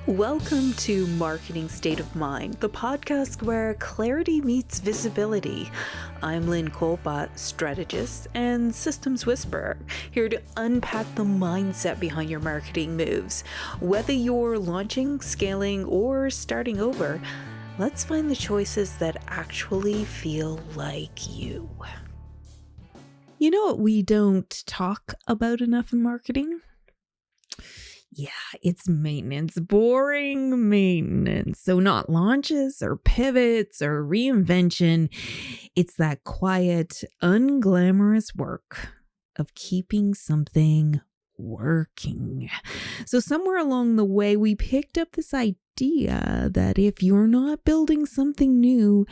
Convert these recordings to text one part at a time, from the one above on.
Welcome to Marketing State of Mind, the podcast where clarity meets visibility. I'm Lynn Colbot, strategist and systems whisperer, here to unpack the mindset behind your marketing moves. Whether you're launching, scaling, or starting over, let's find the choices that actually feel like you. You know what we don't talk about enough in marketing? Yeah, it's maintenance, boring maintenance. So not launches or pivots or reinvention. It's that quiet, unglamorous work of keeping something working. So somewhere along the way, we picked up this idea that if you're not building something new,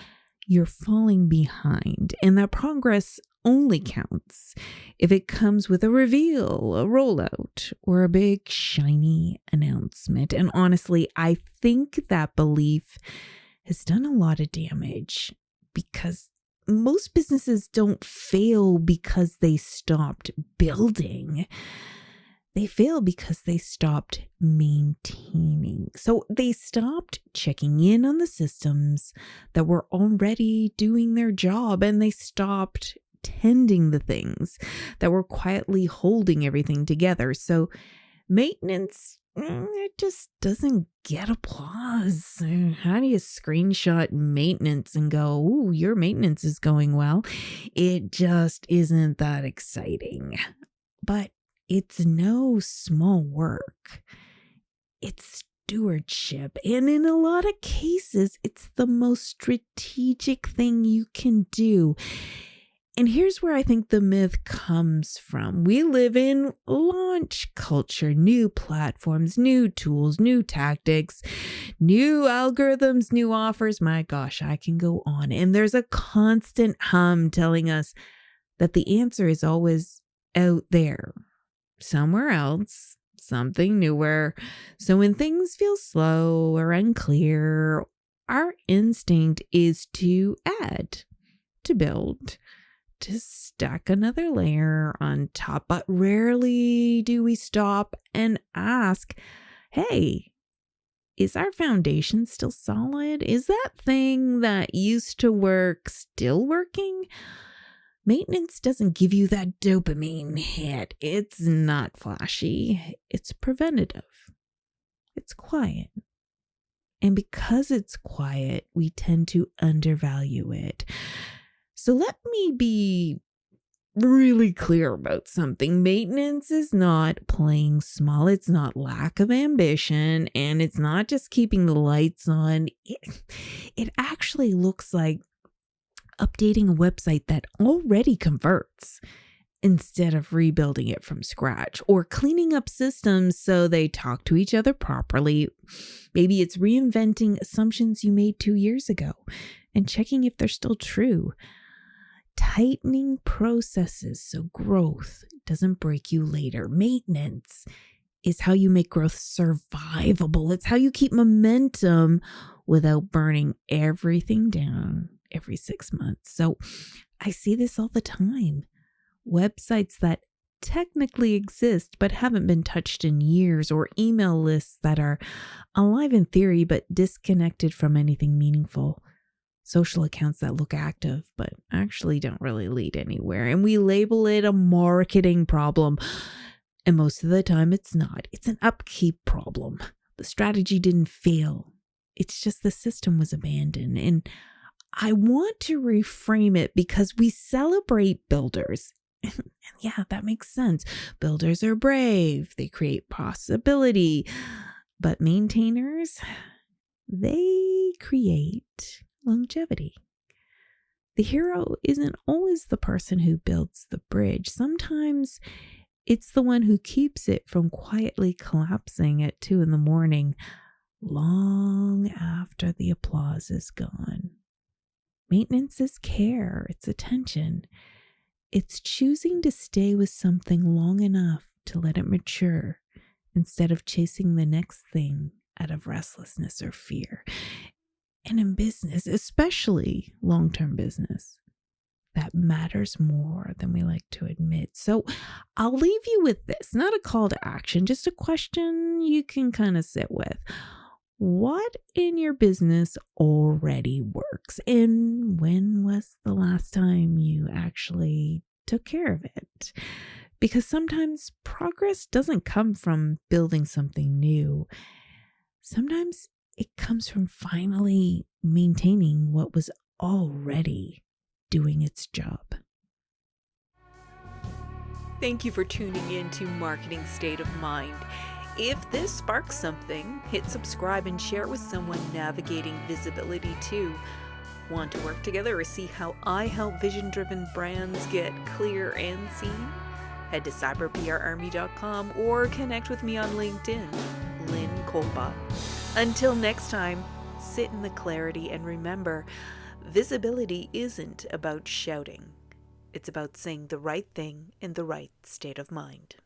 you're falling behind, and that progress only counts if it comes with a reveal, a rollout, or a big shiny announcement. And honestly, I think that belief has done a lot of damage because most businesses don't fail because they stopped building. They fail because they stopped maintaining. So they stopped checking in on the systems that were already doing their job, and they stopped tending the things that were quietly holding everything together. So maintenance, it just doesn't get applause. How do you screenshot maintenance and go, "Ooh, your maintenance is going well"? It just isn't that exciting. But it's no small work. It's stewardship. And in a lot of cases, it's the most strategic thing you can do. And here's where I think the myth comes from. We live in launch culture, new platforms, new tools, new tactics, new algorithms, new offers. My gosh, I can go on. And there's a constant hum telling us that the answer is always out there, somewhere else, something newer. So when things feel slow or unclear, our instinct is to add, to build, to stack another layer on top. But rarely do we stop and ask, hey, is our foundation still solid? Is that thing that used to work still working? Maintenance doesn't give you that dopamine hit. It's not flashy. It's preventative. It's quiet. And because it's quiet, we tend to undervalue it. So let me be really clear about something. Maintenance is not playing small. It's not lack of ambition. And it's not just keeping the lights on. It actually looks like updating a website that already converts instead of rebuilding it from scratch, or cleaning up systems so they talk to each other properly. Maybe it's reinventing assumptions you made 2 years ago and checking if they're still true. Tightening processes so growth doesn't break you later. Maintenance is how you make growth survivable. It's how you keep momentum without burning everything down every 6 months. So I see this all the time. Websites that technically exist but haven't been touched in years, or email lists that are alive in theory but disconnected from anything meaningful. Social accounts that look active but actually don't really lead anywhere. And we label it a marketing problem. And most of the time it's not. It's an upkeep problem. The strategy didn't fail. It's just the system was abandoned. And I want to reframe it because we celebrate builders. And yeah, that makes sense. Builders are brave. They create possibility. But maintainers, they create longevity. The hero isn't always the person who builds the bridge. Sometimes it's the one who keeps it from quietly collapsing at 2 a.m, long after the applause is gone. Maintenance is care. It's attention. It's choosing to stay with something long enough to let it mature instead of chasing the next thing out of restlessness or fear. And in business, especially long-term business, that matters more than we like to admit. So I'll leave you with this, not a call to action, just a question you can kind of sit with. what in your business already works, and when was the last time you actually took care of it? Because sometimes progress doesn't come from building something new. Sometimes it comes from finally maintaining what was already doing its job. Thank you for tuning in to Marketing State of Mind. If this sparks something, hit subscribe and share it with someone navigating visibility too. Want to work together or see how I help vision-driven brands get clear and seen? Head to cyberprarmy.com or connect with me on LinkedIn, Lynn Kolpa. Until next time, sit in the clarity and remember, visibility isn't about shouting. It's about saying the right thing in the right state of mind.